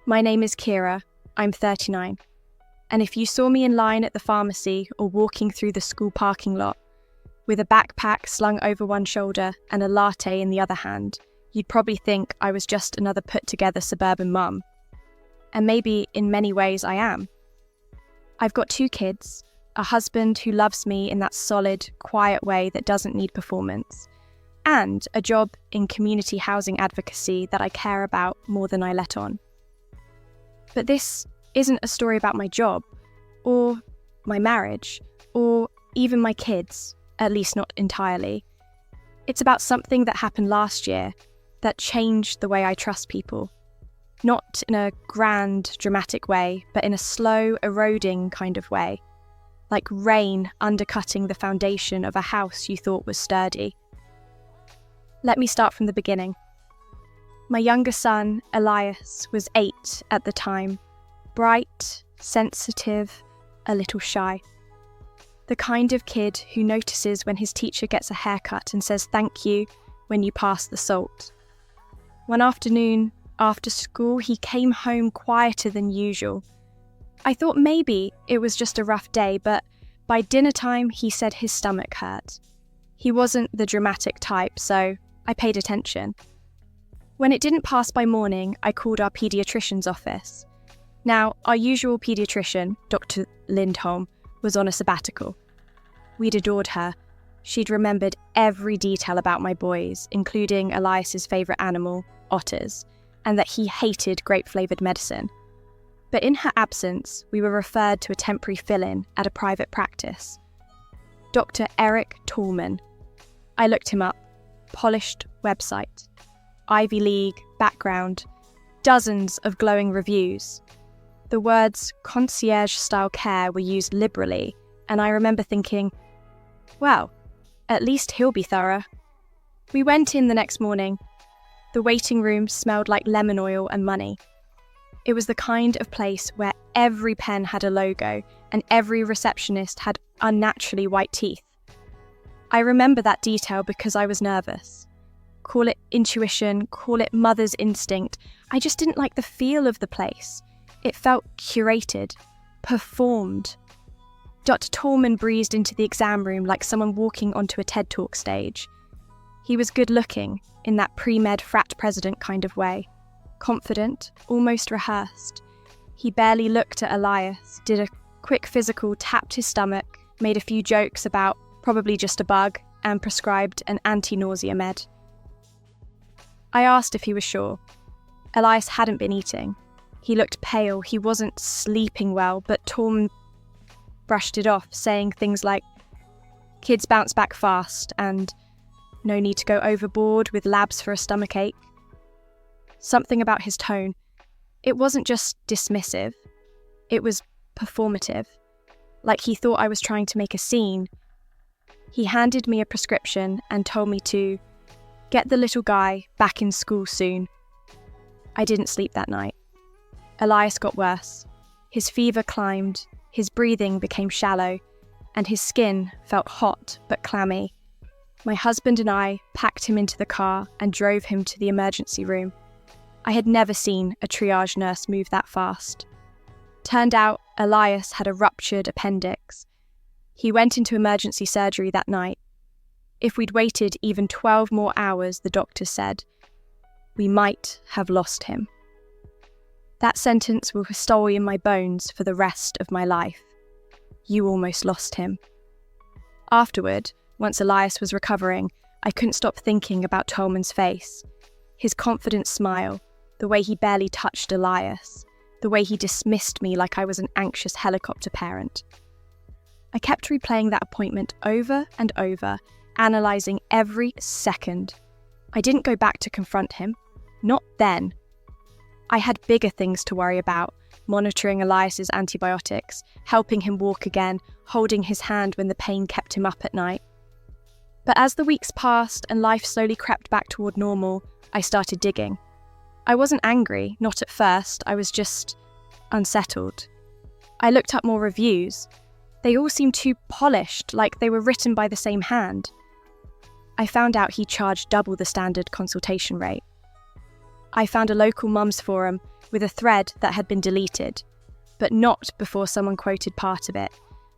My name is Kira. I'm 39. And if you saw me in line at the pharmacy or walking through the school parking lot, with a backpack slung over one shoulder and a latte in the other hand, you'd probably think I was just another put-together suburban mum. And maybe in many ways I am. I've got 2 kids, a husband who loves me in that solid, quiet way that doesn't need performance, and a job in community housing advocacy that I care about more than I let on. But this isn't a story about my job, or my marriage, or even my kids, at least not entirely. It's about something that happened last year that changed the way I trust people. Not in a grand, dramatic way, but in a slow, eroding kind of way. Like rain undercutting the foundation of a house you thought was sturdy. Let me start from the beginning. My younger son, Elias, was 8 at the time. Bright, sensitive, a little shy. The kind of kid who notices when his teacher gets a haircut and says thank you when you pass the salt. One afternoon, after school, he came home quieter than usual. I thought maybe it was just a rough day, but by dinner time he said his stomach hurt. He wasn't the dramatic type, so I paid attention. When it didn't pass by morning, I called our paediatrician's office. Now, our usual paediatrician, Dr. Lindholm, was on a sabbatical. We'd adored her. She'd remembered every detail about my boys, including Elias's favourite animal, otters, and that he hated grape-flavoured medicine. But in her absence, we were referred to a temporary fill-in at a private practice. Dr. Eric Tallman. I looked him up. Polished website. Ivy League, background, dozens of glowing reviews. The words concierge-style care were used liberally, and I remember thinking, well, at least he'll be thorough. We went in the next morning. The waiting room smelled like lemon oil and money. It was the kind of place where every pen had a logo and every receptionist had unnaturally white teeth. I remember that detail because I was nervous. Call it intuition, call it mother's instinct. I just didn't like the feel of the place. It felt curated, performed. Dr. Tallman breezed into the exam room like someone walking onto a TED Talk stage. He was good-looking, in that pre-med frat president kind of way. Confident, almost rehearsed. He barely looked at Elias, did a quick physical, tapped his stomach, made a few jokes about probably just a bug, and prescribed an anti-nausea med. I asked if he was sure. Elias hadn't been eating. He looked pale, he wasn't sleeping well, but Tom brushed it off, saying things like, kids bounce back fast, and no need to go overboard with labs for a stomachache. Something about his tone. It wasn't just dismissive. It was performative. Like he thought I was trying to make a scene. He handed me a prescription and told me to get the little guy back in school soon. I didn't sleep that night. Elias got worse. His fever climbed, his breathing became shallow, and his skin felt hot but clammy. My husband and I packed him into the car and drove him to the emergency room. I had never seen a triage nurse move that fast. Turned out Elias had a ruptured appendix. He went into emergency surgery that night. If we'd waited even 12 more hours, the doctor said, we might have lost him. That sentence will stay in my bones for the rest of my life. You almost lost him. Afterward, once Elias was recovering, I couldn't stop thinking about Tolman's face. His confident smile, the way he barely touched Elias, the way he dismissed me like I was an anxious helicopter parent. I kept replaying that appointment over and over, analysing every second. I didn't go back to confront him. Not then. I had bigger things to worry about, monitoring Elias's antibiotics, helping him walk again, holding his hand when the pain kept him up at night. But as the weeks passed and life slowly crept back toward normal, I started digging. I wasn't angry, not at first, I was just unsettled. I looked up more reviews. They all seemed too polished, like they were written by the same hand. I found out he charged double the standard consultation rate. I found a local mums forum with a thread that had been deleted, but not before someone quoted part of it.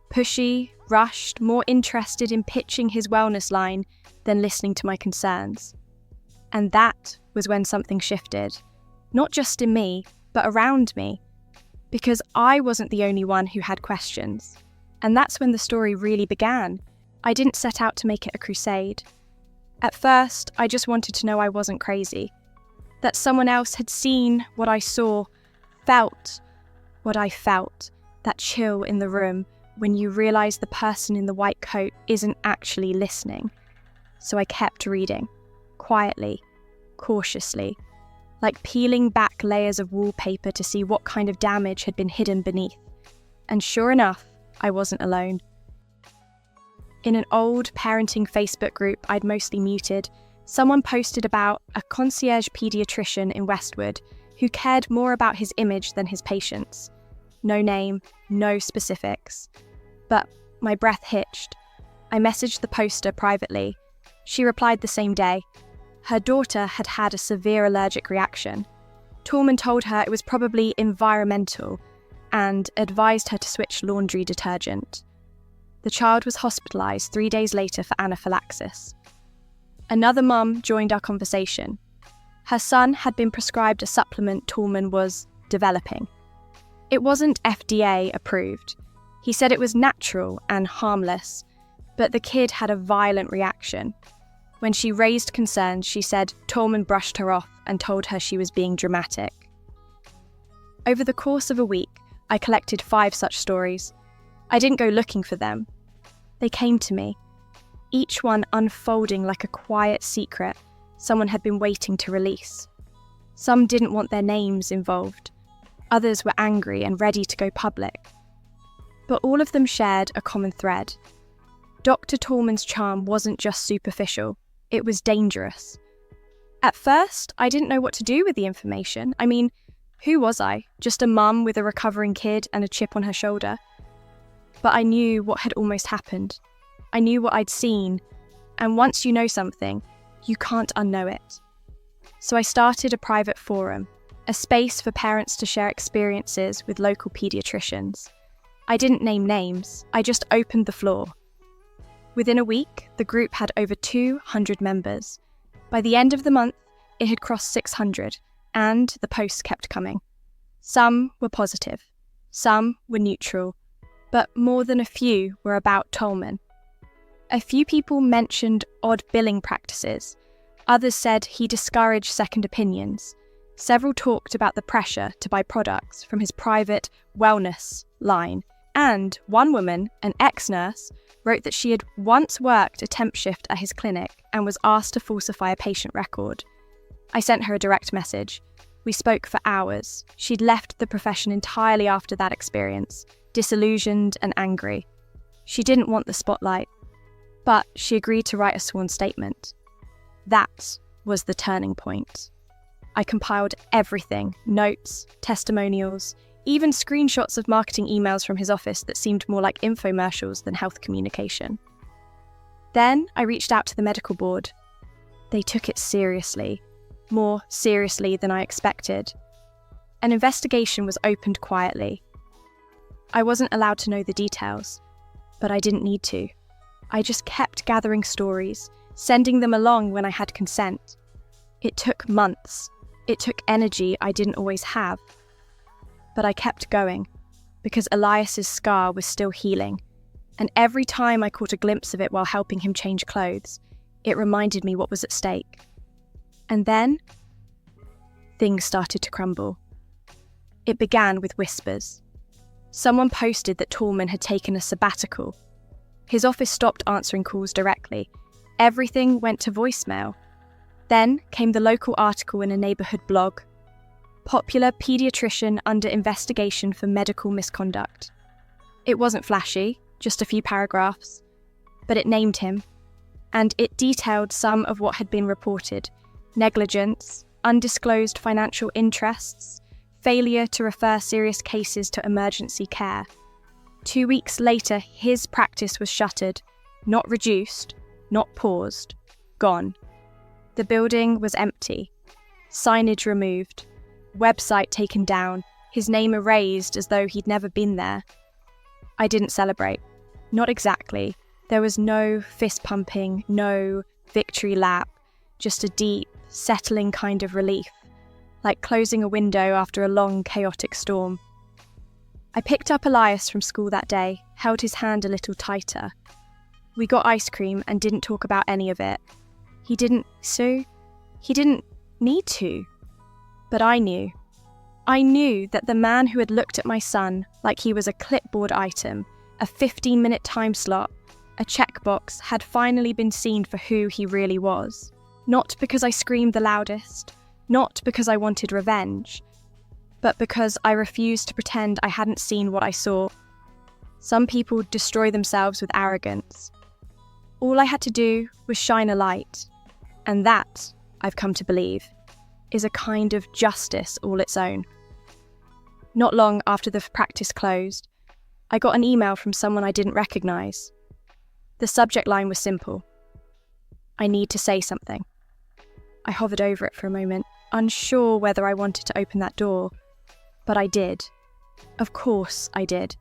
Pushy, rushed, more interested in pitching his wellness line than listening to my concerns. And that was when something shifted, not just in me, but around me, because I wasn't the only one who had questions. And that's when the story really began. I didn't set out to make it a crusade. At first, I just wanted to know I wasn't crazy, that someone else had seen what I saw, felt what I felt, that chill in the room when you realise the person in the white coat isn't actually listening. So I kept reading, quietly, cautiously, like peeling back layers of wallpaper to see what kind of damage had been hidden beneath. And sure enough, I wasn't alone. In an old parenting Facebook group I'd mostly muted, someone posted about a concierge paediatrician in Westwood who cared more about his image than his patients. No name, no specifics. But my breath hitched. I messaged the poster privately. She replied the same day. Her daughter had had a severe allergic reaction. Tallman told her it was probably environmental and advised her to switch laundry detergent. The child was hospitalised 3 days later for anaphylaxis. Another mum joined our conversation. Her son had been prescribed a supplement Tallman was developing. It wasn't FDA approved. He said it was natural and harmless, but the kid had a violent reaction. When she raised concerns, she said Tallman brushed her off and told her she was being dramatic. Over the course of a week, I collected 5 such stories. I didn't go looking for them. They came to me, each one unfolding like a quiet secret someone had been waiting to release. Some didn't want their names involved. Others were angry and ready to go public. But all of them shared a common thread. Dr. Tallman's charm wasn't just superficial, it was dangerous. At first, I didn't know what to do with the information. I mean, who was I? Just a mum with a recovering kid and a chip on her shoulder? But I knew what had almost happened. I knew what I'd seen, and once you know something, you can't unknow it. So I started a private forum, a space for parents to share experiences with local paediatricians. I didn't name names, I just opened the floor. Within a week, the group had over 200 members. By the end of the month, it had crossed 600, and the posts kept coming. Some were positive, some were neutral, but more than a few were about Tallman. A few people mentioned odd billing practices. Others said he discouraged second opinions. Several talked about the pressure to buy products from his private wellness line. And one woman, an ex-nurse, wrote that she had once worked a temp shift at his clinic and was asked to falsify a patient record. I sent her a direct message. We spoke for hours. She'd left the profession entirely after that experience, disillusioned and angry. She didn't want the spotlight, but she agreed to write a sworn statement. That was the turning point. I compiled everything, notes, testimonials, even screenshots of marketing emails from his office that seemed more like infomercials than health communication. Then I reached out to the medical board. They took it seriously, more seriously than I expected. An investigation was opened quietly. I wasn't allowed to know the details, but I didn't need to. I just kept gathering stories, sending them along when I had consent. It took months. It took energy I didn't always have. But I kept going, because Elias's scar was still healing, and every time I caught a glimpse of it while helping him change clothes, it reminded me what was at stake. And then, things started to crumble. It began with whispers. Someone posted that Tallman had taken a sabbatical. His office stopped answering calls directly. Everything went to voicemail. Then came the local article in a neighbourhood blog. Popular paediatrician under investigation for medical misconduct. It wasn't flashy, just a few paragraphs, but it named him, and it detailed some of what had been reported: negligence, undisclosed financial interests, failure to refer serious cases to emergency care. 2 weeks later, his practice was shuttered, not reduced, not paused, gone. The building was empty, signage removed, website taken down, his name erased as though he'd never been there. I didn't celebrate. Not exactly. There was no fist pumping, no victory lap, just a deep, settling kind of relief, like closing a window after a long, chaotic storm. I picked up Elias from school that day, held his hand a little tighter. We got ice cream and didn't talk about any of it. He didn't need to. But I knew. I knew that the man who had looked at my son like he was a clipboard item, a 15-minute time slot, a checkbox, had finally been seen for who he really was. Not because I screamed the loudest, not because I wanted revenge, but because I refused to pretend I hadn't seen what I saw. Some people destroy themselves with arrogance. All I had to do was shine a light, and that, I've come to believe, is a kind of justice all its own. Not long after the practice closed, I got an email from someone I didn't recognise. The subject line was simple. I need to say something. I hovered over it for a moment, unsure whether I wanted to open that door. But I did. Of course I did.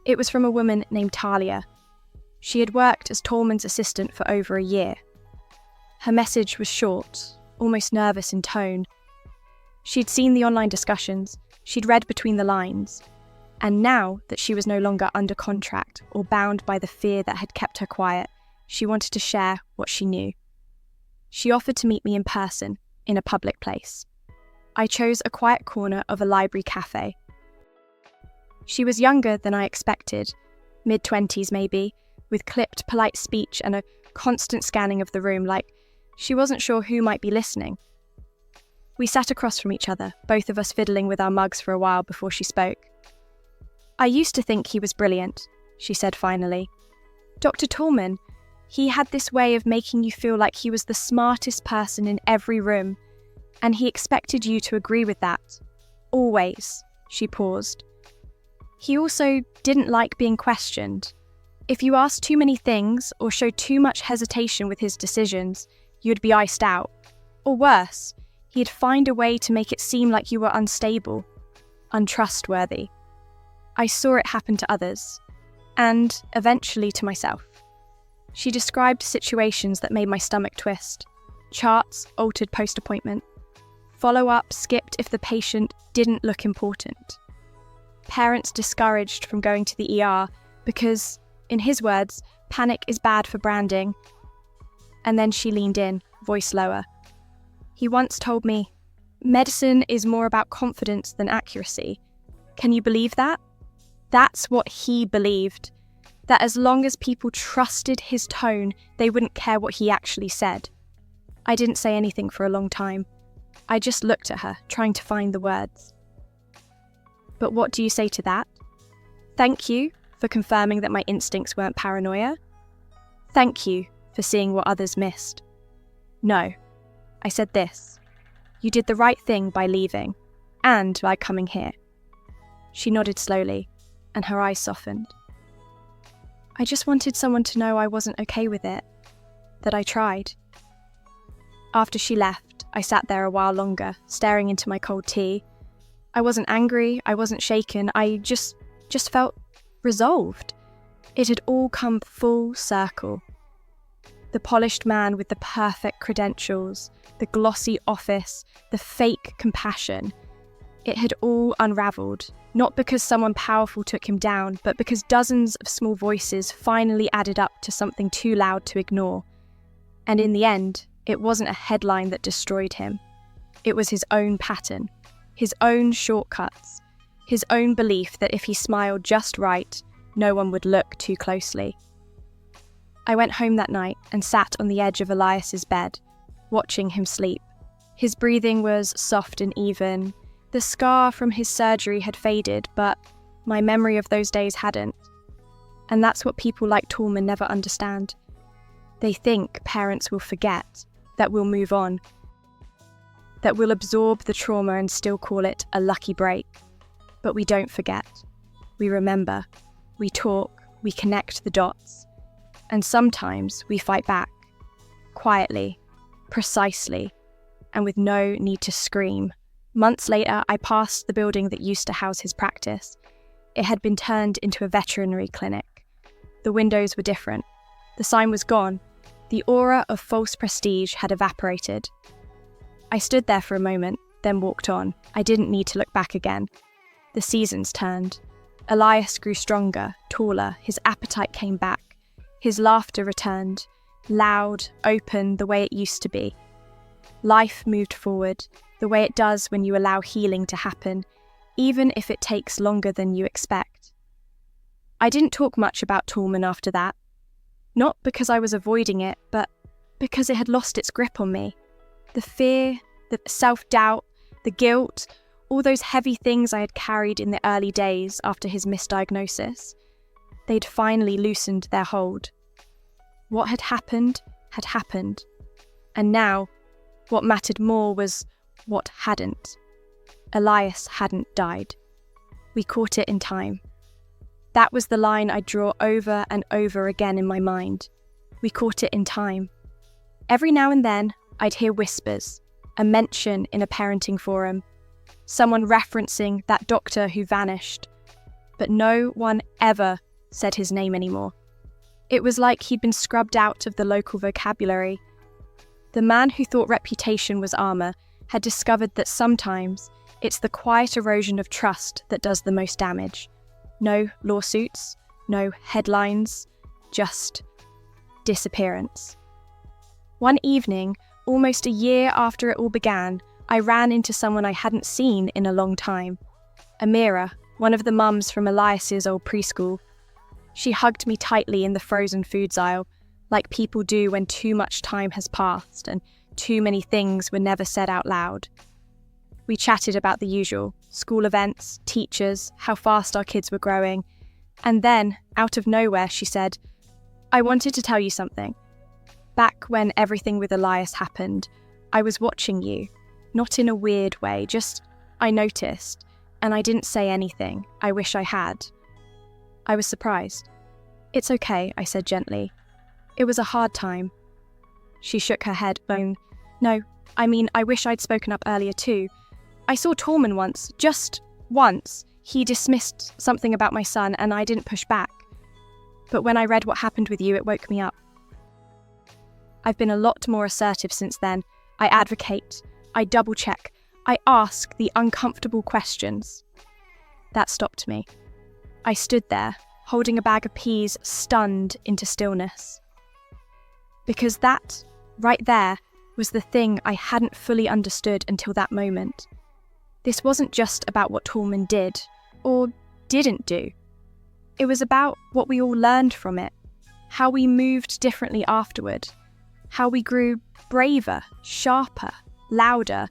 It was from a woman named Talia. She had worked as Tallman's assistant for over a year. Her message was short, almost nervous in tone. She'd seen the online discussions, she'd read between the lines, and now that she was no longer under contract or bound by the fear that had kept her quiet, she wanted to share what she knew. She offered to meet me in person, in a public place. I chose a quiet corner of a library cafe. She was younger than I expected, mid-20s maybe, with clipped, polite speech and a constant scanning of the room like she wasn't sure who might be listening. We sat across from each other, both of us fiddling with our mugs for a while before she spoke. I used to think he was brilliant, she said finally. Dr. Tallman, he had this way of making you feel like he was the smartest person in every room, and he expected you to agree with that. Always, she paused. He also didn't like being questioned. If you asked too many things or showed too much hesitation with his decisions, you'd be iced out. Or worse, he'd find a way to make it seem like you were unstable, untrustworthy. I saw it happen to others, and eventually to myself. She described situations that made my stomach twist. Charts altered post-appointment. Follow-up skipped if the patient didn't look important. Parents discouraged from going to the ER because, in his words, panic is bad for branding. And then she leaned in, voice lower. He once told me, medicine is more about confidence than accuracy. Can you believe that? That's what he believed. That as long as people trusted his tone, they wouldn't care what he actually said. I didn't say anything for a long time. I just looked at her, trying to find the words. But what do you say to that? Thank you for confirming that my instincts weren't paranoia. Thank you for seeing what others missed. No, I said this. You did the right thing by leaving, and by coming here. She nodded slowly, and her eyes softened. I just wanted someone to know I wasn't okay with it, that I tried. After she left, I sat there a while longer, staring into my cold tea. I wasn't angry, I wasn't shaken, I just felt resolved. It had all come full circle. The polished man with the perfect credentials, the glossy office, the fake compassion. It had all unravelled, not because someone powerful took him down, but because dozens of small voices finally added up to something too loud to ignore. And in the end, it wasn't a headline that destroyed him. It was his own pattern, his own shortcuts, his own belief that if he smiled just right, no one would look too closely. I went home that night and sat on the edge of Elias's bed, watching him sleep. His breathing was soft and even. The scar from his surgery had faded, but my memory of those days hadn't. And that's what people like Tallman never understand. They think parents will forget, that we'll move on, that we'll absorb the trauma and still call it a lucky break. But we don't forget. We remember. We talk. We connect the dots. And sometimes we fight back. Quietly, precisely, and with no need to scream, Months later, I passed the building that used to house his practice. It had been turned into a veterinary clinic. The windows were different. The sign was gone. The aura of false prestige had evaporated. I stood there for a moment, then walked on. I didn't need to look back again. The seasons turned. Elias grew stronger, taller. His appetite came back. His laughter returned, loud, open, the way it used to be. Life moved forward, the way it does when you allow healing to happen, even if it takes longer than you expect. I didn't talk much about Tallman after that. Not because I was avoiding it, but because it had lost its grip on me. The fear, the self-doubt, the guilt, all those heavy things I had carried in the early days after his misdiagnosis, they'd finally loosened their hold. What had happened, and now, what mattered more was what hadn't. Elias hadn't died. We caught it in time. That was the line I'd draw over and over again in my mind. We caught it in time. Every now and then, I'd hear whispers, a mention in a parenting forum, someone referencing that doctor who vanished, but no one ever said his name anymore. It was like he'd been scrubbed out of the local vocabulary. The man who thought reputation was armour had discovered that sometimes it's the quiet erosion of trust that does the most damage. No lawsuits, no headlines, just disappearance. One evening, almost a year after it all began, I ran into someone I hadn't seen in a long time. Amira, one of the mums from Elias's old preschool. She hugged me tightly in the frozen foods aisle, like people do when too much time has passed and too many things were never said out loud. We chatted about the usual, school events, teachers, how fast our kids were growing, and then, out of nowhere, she said, "I wanted to tell you something. Back when everything with Elias happened, I was watching you, not in a weird way, just I noticed, and I didn't say anything. I wish I had." I was surprised. "It's okay," I said gently. "It was a hard time." She shook her head, bone. "No, I mean, I wish I'd spoken up earlier too. I saw Tallman once, just once. He dismissed something about my son and I didn't push back. But when I read what happened with you, it woke me up. I've been a lot more assertive since then. I advocate, I double-check, I ask the uncomfortable questions." That stopped me. I stood there, holding a bag of peas, stunned into stillness. Because that, right there, was the thing I hadn't fully understood until that moment. This wasn't just about what Tallman did, or didn't do. It was about what we all learned from it, how we moved differently afterward, how we grew braver, sharper, louder,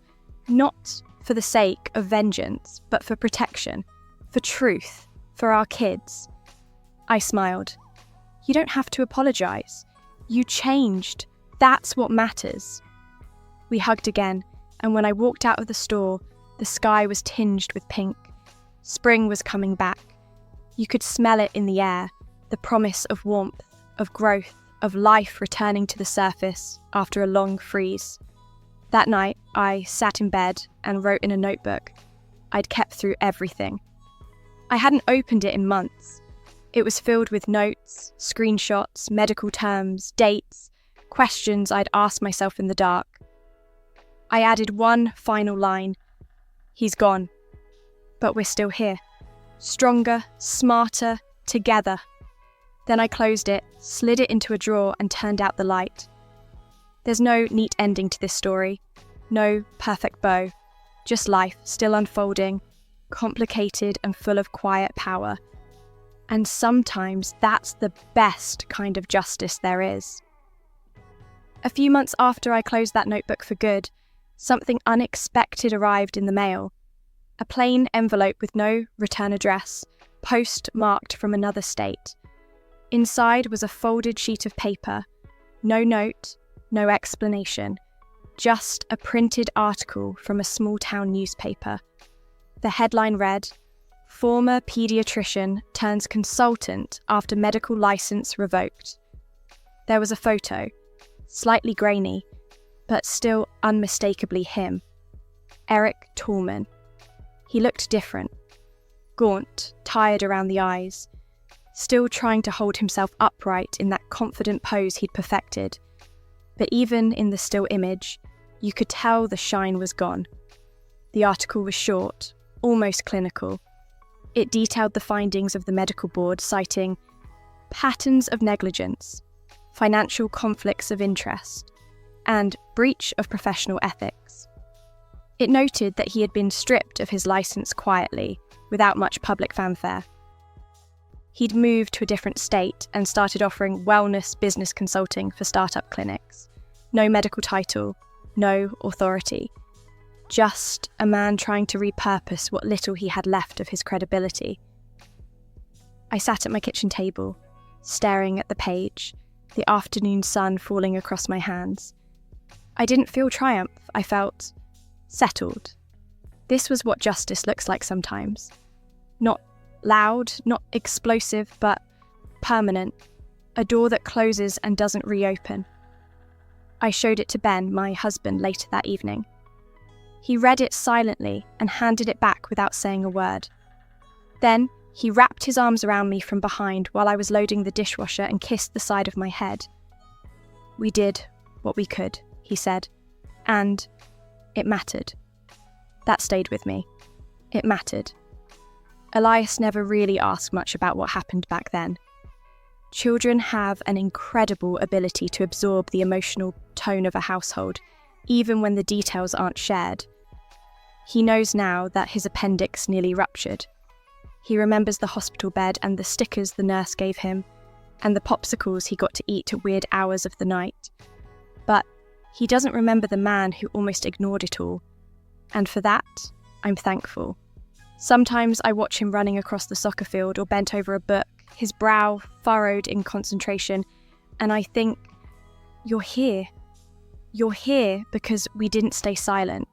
not for the sake of vengeance, but for protection, for truth, for our kids. I smiled. "You don't have to apologise. You changed. That's what matters." We hugged again, and when I walked out of the store, the sky was tinged with pink. Spring was coming back. You could smell it in the air, the promise of warmth, of growth, of life returning to the surface after a long freeze. That night, I sat in bed and wrote in a notebook. I'd kept through everything. I hadn't opened it in months. It was filled with notes, screenshots, medical terms, dates, questions I'd asked myself in the dark. I added one final line. "He's gone. But we're still here. Stronger, smarter, together." Then I closed it, slid it into a drawer and turned out the light. There's no neat ending to this story. No perfect bow. Just life still unfolding, complicated and full of quiet power. And sometimes that's the best kind of justice there is. A few months after I closed that notebook for good, something unexpected arrived in the mail. A plain envelope with no return address, postmarked from another state. Inside was a folded sheet of paper. No note, no explanation. Just a printed article from a small-town newspaper. The headline read, "Former paediatrician turns consultant after medical license revoked." There was a photo, slightly grainy, but still unmistakably him. Eric Tallman. He looked different, gaunt, tired around the eyes, still trying to hold himself upright in that confident pose he'd perfected. But even in the still image, you could tell the shine was gone. The article was short, almost clinical. It detailed the findings of the medical board, citing patterns of negligence, financial conflicts of interest, and breach of professional ethics. It noted that he had been stripped of his license quietly, without much public fanfare. He'd moved to a different state and started offering wellness business consulting for startup clinics. No medical title, no authority. Just a man trying to repurpose what little he had left of his credibility. I sat at my kitchen table, staring at the page, the afternoon sun falling across my hands. I didn't feel triumph, I felt settled. This was what justice looks like sometimes. Not loud, not explosive, but permanent. A door that closes and doesn't reopen. I showed it to Ben, my husband, later that evening. He read it silently and handed it back without saying a word. Then he wrapped his arms around me from behind while I was loading the dishwasher and kissed the side of my head. "We did what we could," he said, and it mattered. That stayed with me. It mattered. Elias never really asked much about what happened back then. Children have an incredible ability to absorb the emotional tone of a household, even when the details aren't shared. He knows now that his appendix nearly ruptured. He remembers the hospital bed and the stickers the nurse gave him, and the popsicles he got to eat at weird hours of the night. But he doesn't remember the man who almost ignored it all. And for that, I'm thankful. Sometimes I watch him running across the soccer field or bent over a book, his brow furrowed in concentration, and I think, you're here. You're here because we didn't stay silent,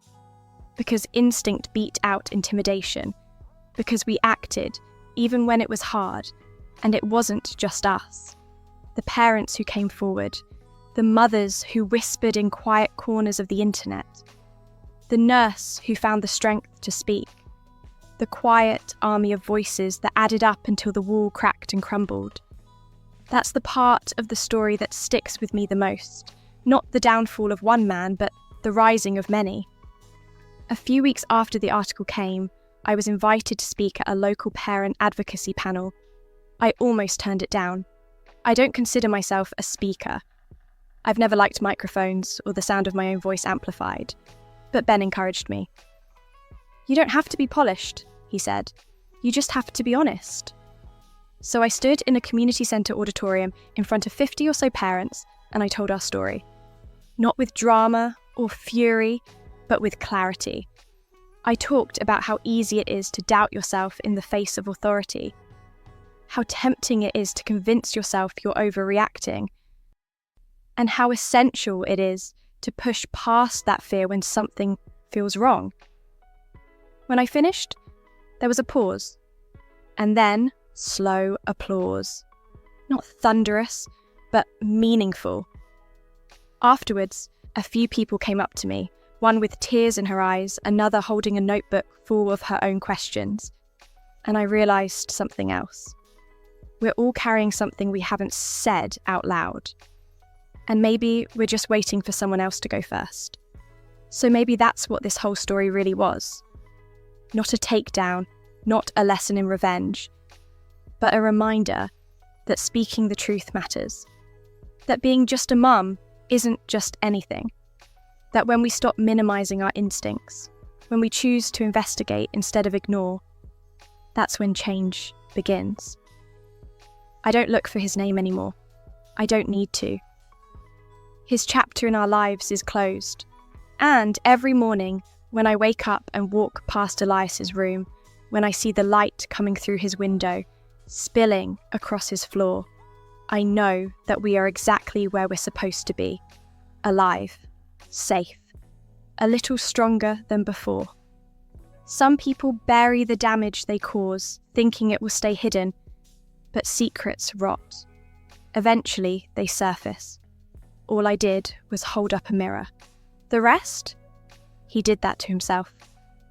because instinct beat out intimidation, because we acted, even when it was hard, and it wasn't just us. The parents who came forward, the mothers who whispered in quiet corners of the internet, the nurse who found the strength to speak, the quiet army of voices that added up until the wall cracked and crumbled. That's the part of the story that sticks with me the most, not the downfall of one man, but the rising of many. A few weeks after the article came, I was invited to speak at a local parent advocacy panel. I almost turned it down. I don't consider myself a speaker. I've never liked microphones or the sound of my own voice amplified. But Ben encouraged me. "You don't have to be polished," he said. "You just have to be honest." So I stood in a community centre auditorium in front of 50 or so parents, and I told our story. Not with drama or fury, but with clarity. I talked about how easy it is to doubt yourself in the face of authority, how tempting it is to convince yourself you're overreacting, and how essential it is to push past that fear when something feels wrong. When I finished, there was a pause, and then slow applause. Not thunderous, but meaningful. Afterwards, a few people came up to me, one with tears in her eyes, another holding a notebook full of her own questions. And I realised something else. We're all carrying something we haven't said out loud. And maybe we're just waiting for someone else to go first. So maybe that's what this whole story really was. Not a takedown, not a lesson in revenge, but a reminder that speaking the truth matters. That being just a mum isn't just anything. That when we stop minimising our instincts, when we choose to investigate instead of ignore, that's when change begins. I don't look for his name anymore. I don't need to. His chapter in our lives is closed. And every morning, when I wake up and walk past Elias's room, when I see the light coming through his window, spilling across his floor, I know that we are exactly where we're supposed to be. Alive, safe, a little stronger than before. Some people bury the damage they cause, thinking it will stay hidden, but secrets rot. Eventually, they surface. All I did was hold up a mirror. The rest? He did that to himself.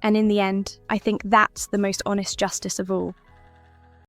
And in the end, I think that's the most honest justice of all.